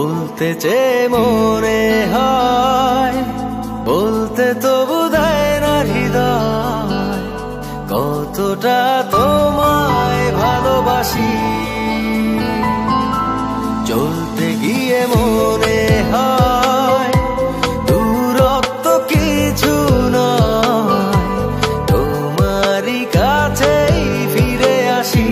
বলতে চেয়ে মনে হয়, বলতে তবু দেয় না হৃদয়, কতটা তোমায় ভালোবাসি। চলতে গিয়ে মনে হয় দূরত্ব কিছু নয়, তোমারই কাছেই ফিরে আসি।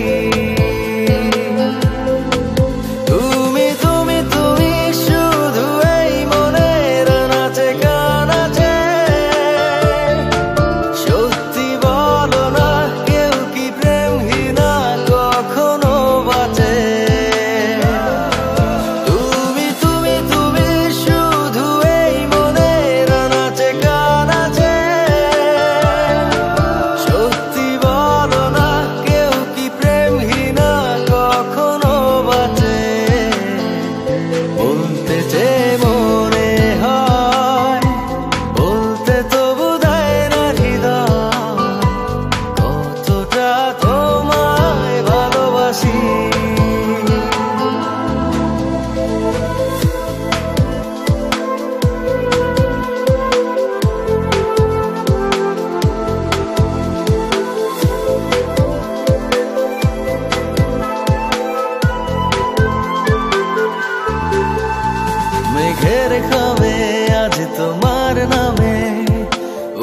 মেঘের খামে আজ তোমার নামে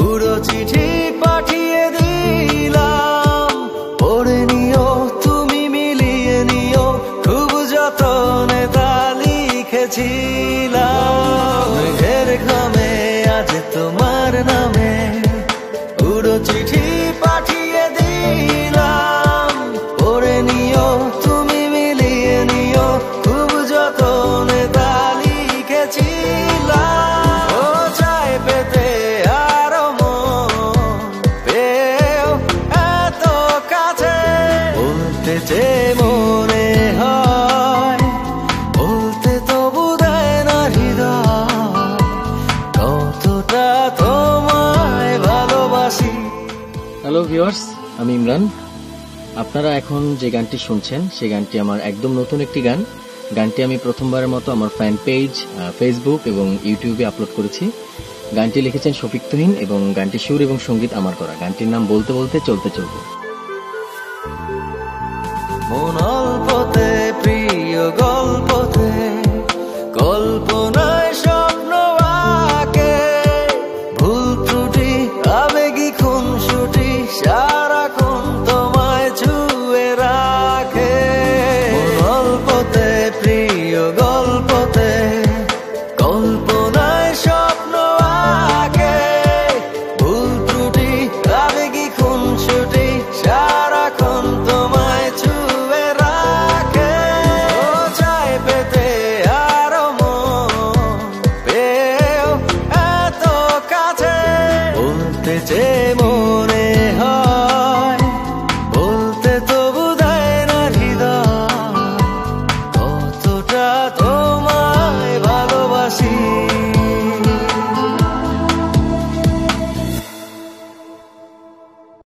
উড়ো চিঠি পাঠিয়ে দিলাম, পড়ে নিও তুমি মিলিয়ে নিও, খুব যতনে তা লিখেছিলাম। মেঘের খামে আজ তোমার নামে উড়ো চিঠি পাঠিয়ে দিলাম, পড়ে নিও তুমি মিলিয়ে নিও, খুব যতনে তা লিখেছিলাম। ও চাই পেতে আরো মন পেও এত কাছে, বলতে চেয়ে মনে হয়, বলতে তবু দেয় না হৃদয়, কতটা তোমায় ভালোবাসি। হ্যালো ভিউয়ার্স, আমি ইমরান। আপনারা এখন যে গানটি শুনছেন সেই গানটি আমার একদম নতুন একটি গান। গানটি আমি প্রথমবারের মতো আমার ফ্যান পেজ, ফেসবুক এবং ইউটিউবে আপলোড করেছি। গানটি লিখেছেন শফিক তুহিন এবং গানটি সুর এবং সঙ্গীত আমার করা। গানটির নাম বলতে বলতে চলতে চলতে। মন অল্প